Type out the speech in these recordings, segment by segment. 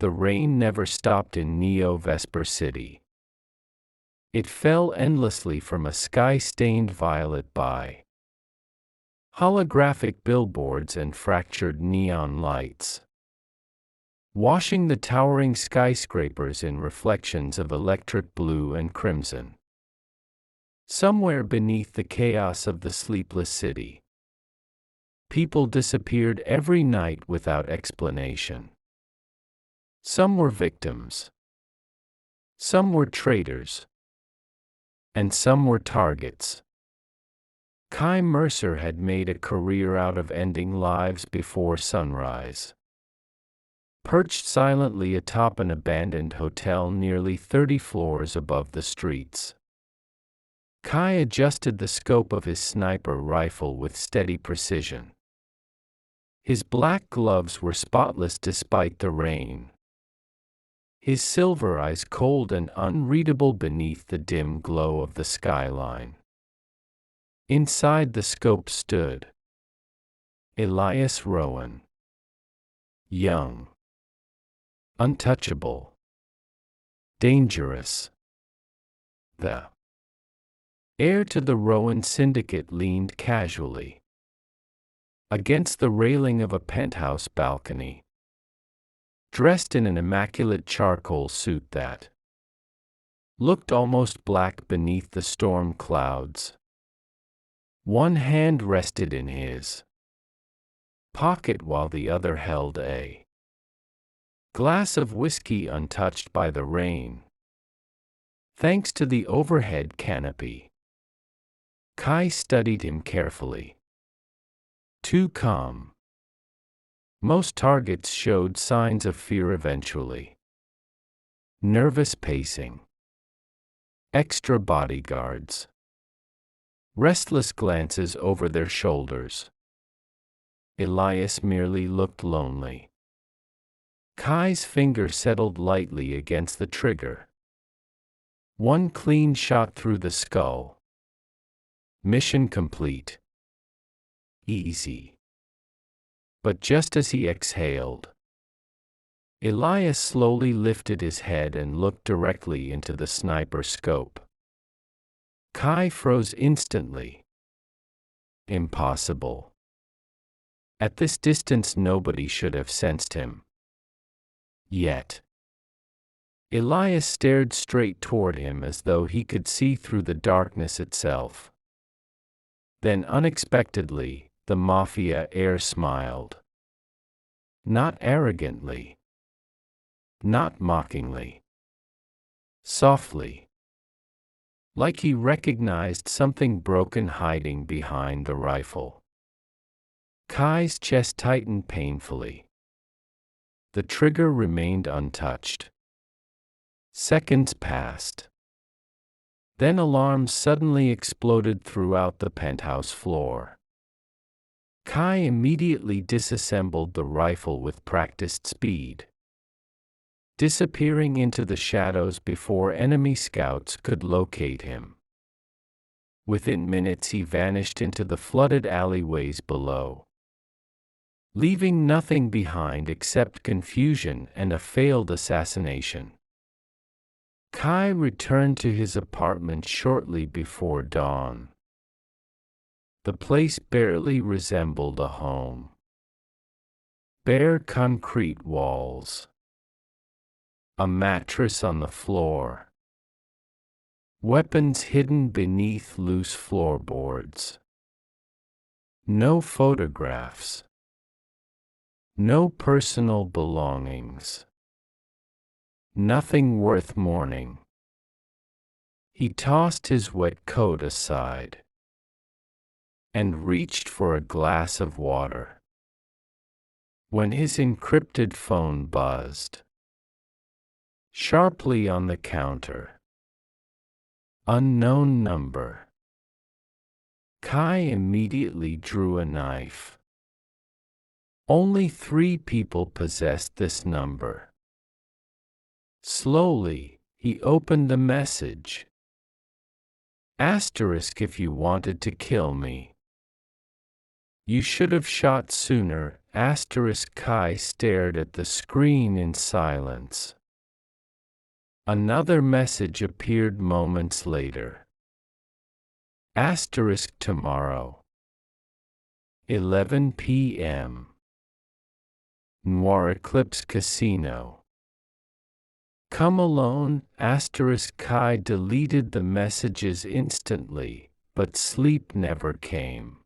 the rain never stopped in Neo-Vesper City. It fell endlessly from a sky-stained violet by holographic billboards and fractured neon lights, washing the towering skyscrapers in reflections of electric blue and crimson. Somewhere beneath the chaos of the sleepless city, people disappeared every night without explanation. Some were victims, some were traitors, and some were targets. Mercer had made a career out of ending lives before sunrise. Perched silently atop an abandoned hotel nearly 30 floors above the streets, Kai adjusted the scope of his sniper rifle with steady precision. His black gloves were spotless despite the rain, his silver eyes cold and unreadable beneath the dim glow of the skyline. Inside the scope stood Elias Rowan, young, untouchable, dangerous. The heir to the Rowan Syndicate leaned casually against the railing of a penthouse balcony, dressed in an immaculate charcoal suit that looked almost black beneath the storm clouds. One hand rested in his pocket while the other held a glass of whiskey untouched by the rain. Thanks to the overhead canopy, Kai studied him carefully. Too calm. Most targets showed signs of fear eventually. Nervous pacing. Extra bodyguards. Restless glances over their shoulders. Elias merely looked lonely. Kai's finger settled lightly against the trigger. One clean shot through the skull. Mission complete. Easy. But just as he exhaled, Elias slowly lifted his head and looked directly into the sniper scope. Kai froze instantly. Impossible. At this distance nobody should have sensed him. Yet Elias stared straight toward him as though he could see through the darkness itself. Then unexpectedly, the Mafia heir smiled. Not arrogantly. Not mockingly. Softly. Like he recognized something broken hiding behind the rifle. Kai's chest tightened painfully. The trigger remained untouched. Seconds passed. Then alarms suddenly exploded throughout the penthouse floor. Kai immediately disassembled the rifle with practiced speed, disappearing into the shadows before enemy scouts could locate him. Within minutes he vanished into the flooded alleyways below, leaving nothing behind except confusion and a failed assassination. Kai returned to his apartment shortly before dawn. The place barely resembled a home. Bare concrete walls. A mattress on the floor. Weapons hidden beneath loose floorboards. No photographs. No personal belongings. Nothing worth mourning. He tossed his wet coat aside and reached for a glass of water. When his encrypted phone buzzed sharply on the counter. Unknown number. Kai immediately drew a knife. Only 3 people possessed this number. Slowly, he opened the message. Asterisk if you wanted to kill me. You should have shot sooner. Kai stared at the screen in silence. Another message appeared moments later. Tomorrow. 11 p.m. Noir Eclipse Casino. Come alone. Kai deleted the messages instantly, but sleep never came.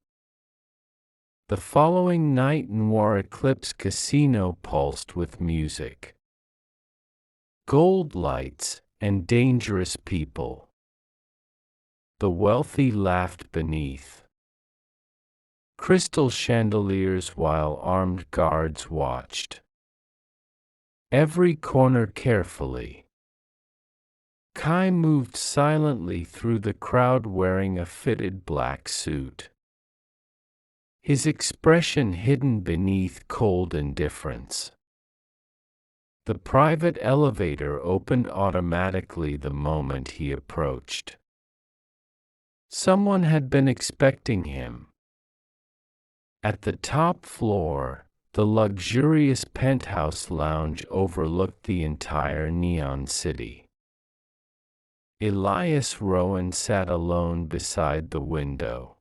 The following night, Noir Eclipse Casino pulsed with music, gold lights, and dangerous people. The wealthy laughed beneath crystal chandeliers while armed guards watched every corner carefully. Kai moved silently through the crowd wearing a fitted black suit, his expression hidden beneath cold indifference. The private elevator opened automatically the moment he approached. Someone had been expecting him. At the top floor, the luxurious penthouse lounge overlooked the entire neon city. Elias Rowan sat alone beside the window.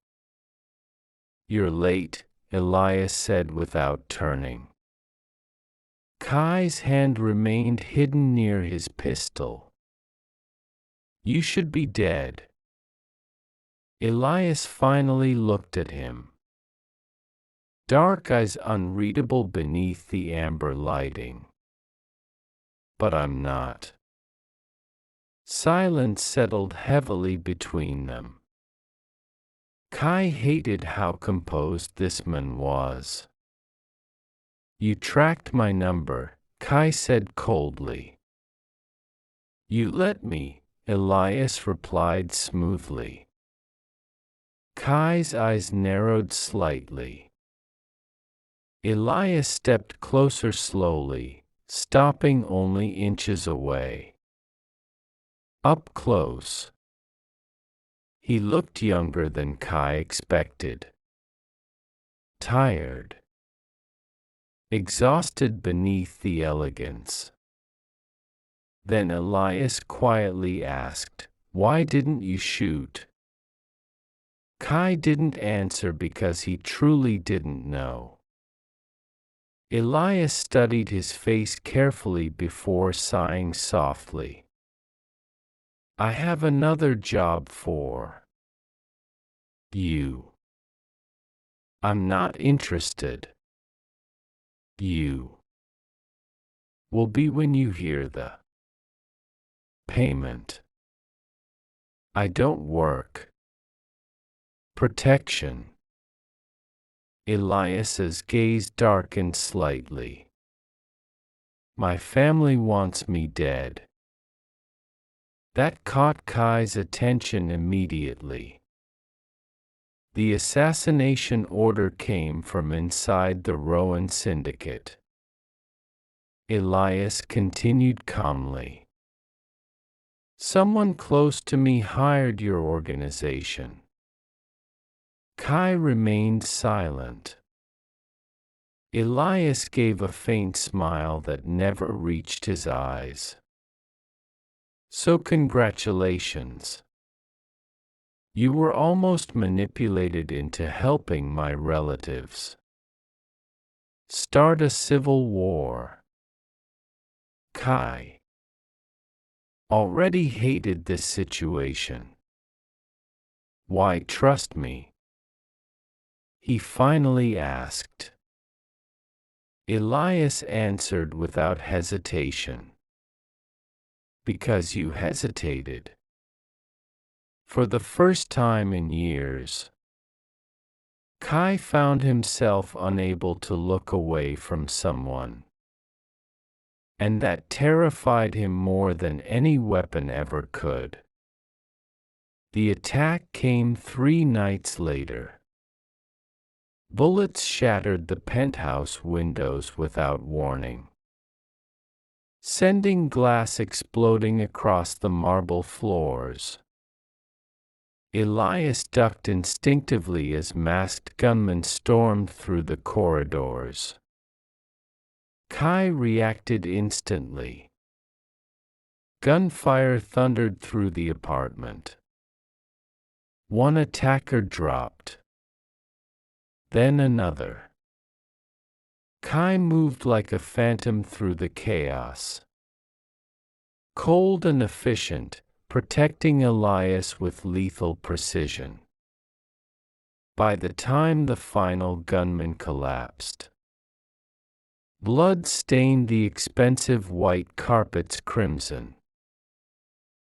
"You're late," Elias said without turning. Kai's hand remained hidden near his pistol. "You should be dead." Elias finally looked at him, dark eyes unreadable beneath the amber lighting. "But I'm not." Silence settled heavily between them. Kai hated how composed this man was. "You tracked my number," Kai said coldly. "You let me," Elias replied smoothly. Kai's eyes narrowed slightly. Elias stepped closer slowly, stopping only inches away. Up close. He looked younger than Kai expected. Tired. Exhausted beneath the elegance. Then Elias quietly asked, "Why didn't you shoot?" Kai didn't answer because he truly didn't know. Elias studied his face carefully before sighing softly. "I have another job for you." "I'm not interested." "You will be when you hear the payment." "I don't work." "Protection." Elias's gaze darkened slightly. "My family wants me dead." That caught Kai's attention immediately. The assassination order came from inside the Rowan Syndicate. Elias continued calmly. "Someone close to me hired your organization." Kai remained silent. Elias gave a faint smile that never reached his eyes. "So congratulations. You were almost manipulated into helping my relatives start a civil war." Kai already hated this situation. "Why trust me?" he finally asked. Elias answered without hesitation. "Because you hesitated." For the first time in years, Kai found himself unable to look away from someone. And that terrified him more than any weapon ever could. The attack came 3 nights later. Bullets shattered the penthouse windows without warning, sending glass exploding across the marble floors. Elias ducked instinctively as masked gunmen stormed through the corridors. Kai reacted instantly. Gunfire thundered through the apartment. One attacker dropped. Then another. Kai moved like a phantom through the chaos. Cold and efficient, protecting Elias with lethal precision. By the time the final gunman collapsed, blood stained the expensive white carpets crimson.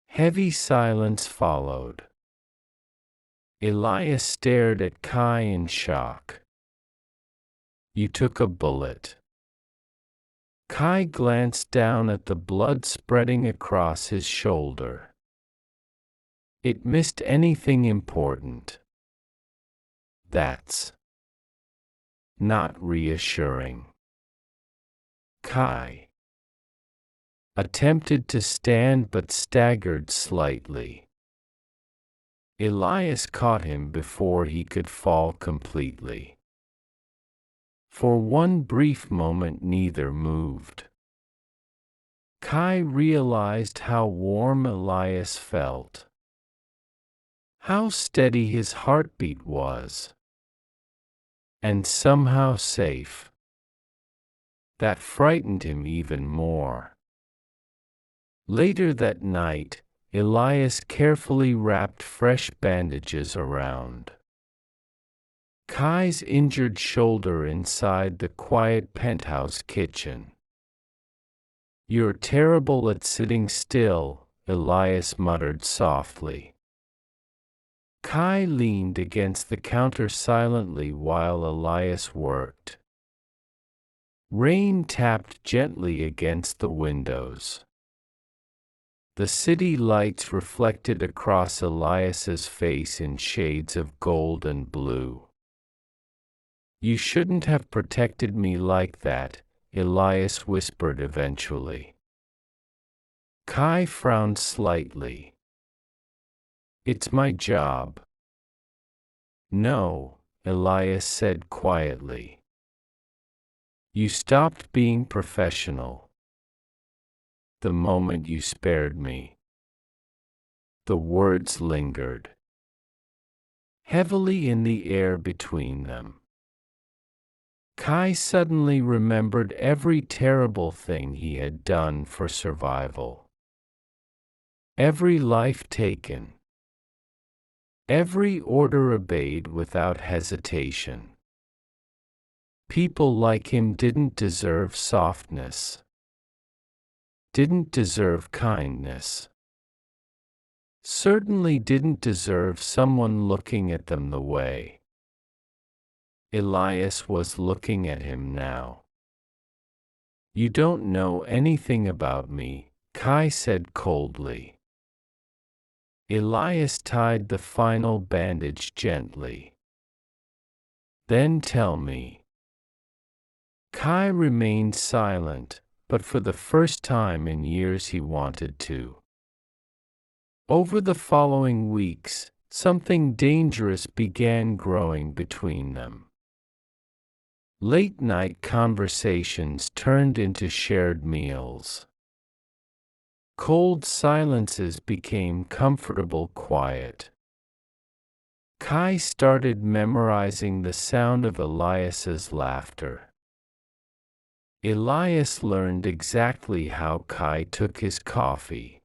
Heavy silence followed. Elias stared at Kai in shock. "You took a bullet." Kai glanced down at the blood spreading across his shoulder. It missed anything important. That's not reassuring. Kai attempted to stand but staggered slightly. Elias caught him before he could fall completely. For one brief moment neither moved. Kai realized how warm Elias felt. How steady his heartbeat was. And somehow safe. That frightened him even more. Later that night, Elias carefully wrapped fresh bandages around Kai's injured shoulder inside the quiet penthouse kitchen. "You're terrible at sitting still," Elias muttered softly. Kai leaned against the counter silently while Elias worked. Rain tapped gently against the windows. The city lights reflected across Elias's face in shades of gold and blue. "You shouldn't have protected me like that," Elias whispered eventually. Kai frowned slightly. "It's my job." "No," Elias said quietly. "You stopped being professional the moment you spared me." The words lingered heavily in the air between them. Kai suddenly remembered every terrible thing he had done for survival. Every life taken. Every order obeyed without hesitation. People like him didn't deserve softness. Didn't deserve kindness. Certainly didn't deserve someone looking at them the way Elias was looking at him now. "You don't know anything about me," Kai said coldly. Elias tied the final bandage gently. "Then tell me." Kai remained silent, but for the first time in years he wanted to. Over the following weeks, something dangerous began growing between them. Late-night conversations turned into shared meals. Cold silences became comfortable quiet. Kai started memorizing the sound of Elias's laughter. Elias learned exactly how Kai took his coffee.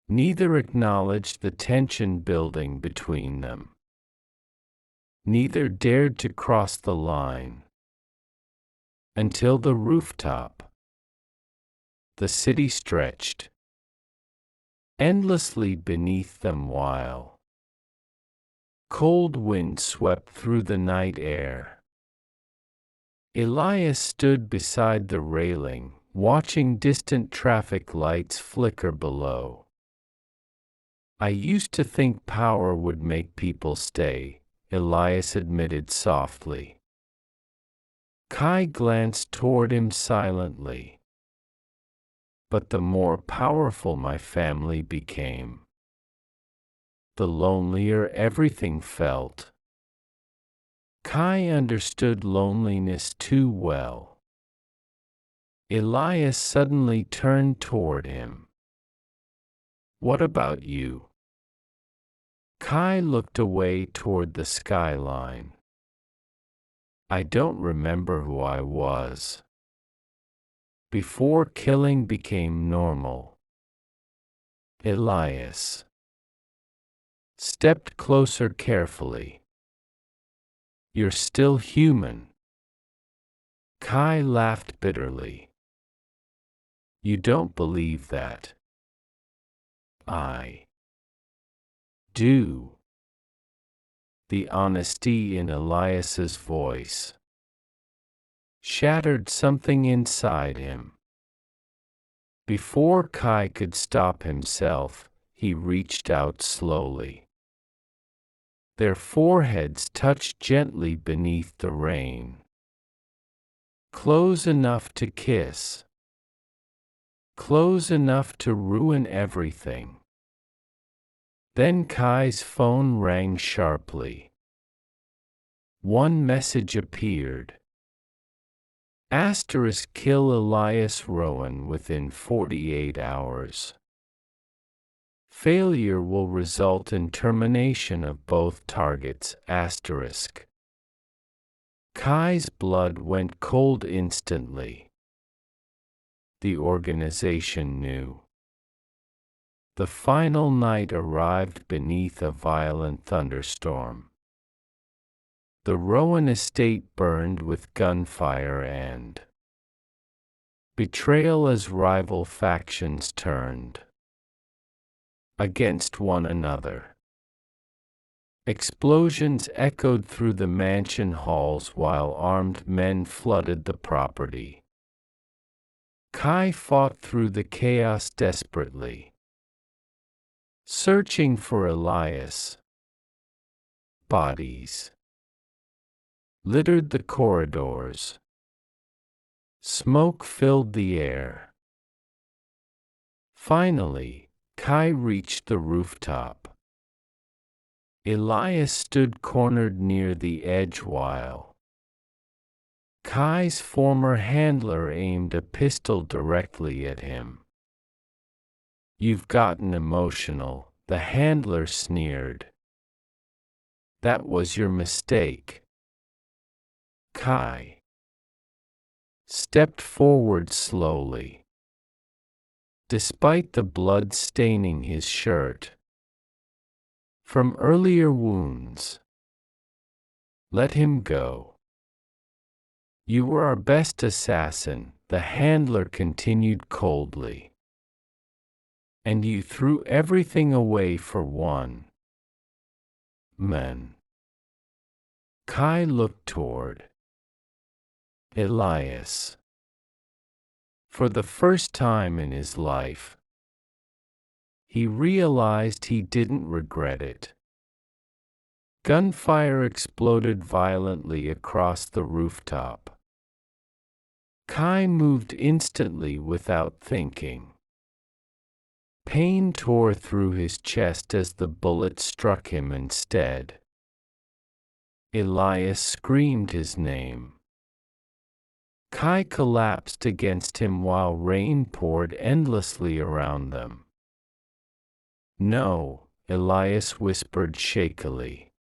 Neither acknowledged the tension building between them. Neither dared to cross the line. Until the rooftop. The city stretched endlessly beneath them while cold wind swept through the night air. Elias stood beside the railing, watching distant traffic lights flicker below. "I used to think power would make people stay," Elias admitted softly. Kai glanced toward him silently. "But the more powerful my family became, the lonelier everything felt. Kai understood loneliness too well. Elias suddenly turned toward him. "What about you?" Kai looked away toward the skyline. "I don't remember who I was. Before killing became normal." Elias stepped closer carefully. "You're still human." Kai laughed bitterly. "You don't believe that." "I do." The honesty in Elias's voice shattered something inside him. Before Kai could stop himself, he reached out slowly. Their foreheads touched gently beneath the rain. Close enough to kiss. Close enough to ruin everything. Then Kai's phone rang sharply. One message appeared. Asterisk kill Elias Rowan within 48 hours. Failure will result in termination of both targets. Asterisk. Kai's blood went cold instantly. The organization knew. The final night arrived beneath a violent thunderstorm. The Rowan estate burned with gunfire and betrayal as rival factions turned against one another. Explosions echoed through the mansion halls while armed men flooded the property. Kai fought through the chaos desperately, searching for Elias. Bodies littered the corridors. Smoke filled the air. Finally, Kai reached the rooftop. Elias stood cornered near the edge while Kai's former handler aimed a pistol directly at him. "You've gotten emotional," the handler sneered. "That was your mistake." Kai stepped forward slowly. Despite the blood staining his shirt from earlier wounds. "Let him go. You were our best assassin," the handler continued coldly. "And you threw everything away for one man." Kai looked toward Elias. For the first time in his life, he realized he didn't regret it. Gunfire exploded violently across the rooftop. Kai moved instantly without thinking. Pain tore through his chest as the bullet struck him instead. Elias screamed his name. Kai collapsed against him while rain poured endlessly around them. "No," Elias whispered shakily.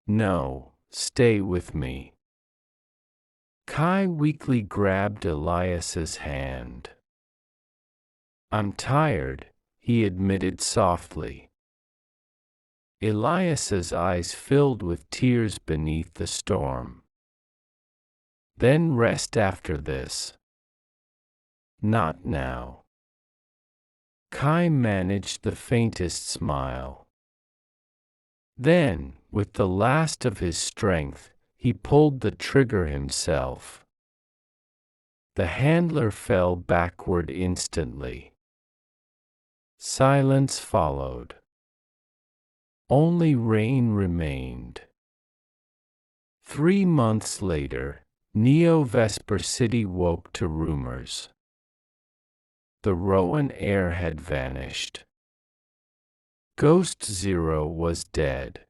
"No, stay with me." Kai weakly grabbed Elias's hand. "I'm tired," he admitted softly. Elias's eyes filled with tears beneath the storm. "Then rest after this." "Not now." Kai managed the faintest smile. Then, with the last of his strength, he pulled the trigger himself. The handler fell backward instantly. Silence followed. Only rain remained. 3 months later, Neo-Vesper City woke to rumors. The Rowan heir had vanished. Ghost Zero was dead.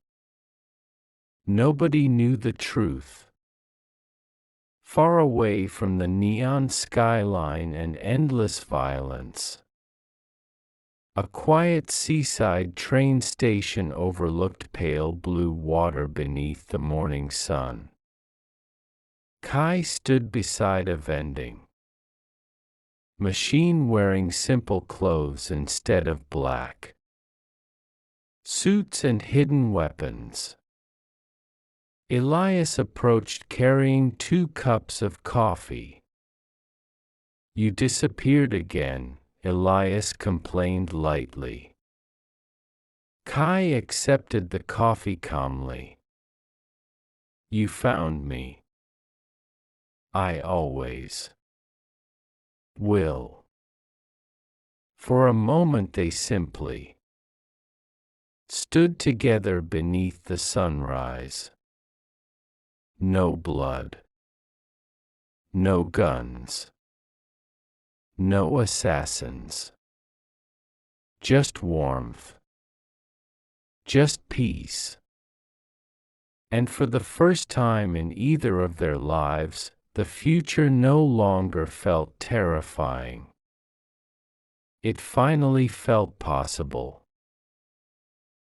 Nobody knew the truth. Far away from the neon skyline and endless violence, a quiet seaside train station overlooked pale blue water beneath the morning sun. Kai stood beside a vending machine wearing simple clothes instead of black suits and hidden weapons. Elias approached carrying 2 cups of coffee. "You disappeared again," Elias complained lightly. Kai accepted the coffee calmly. "You found me. I always will." For a moment they simply stood together beneath the sunrise. No blood. No guns. No assassins. Just warmth. Just peace. And for the first time in either of their lives, the future no longer felt terrifying. It finally felt possible.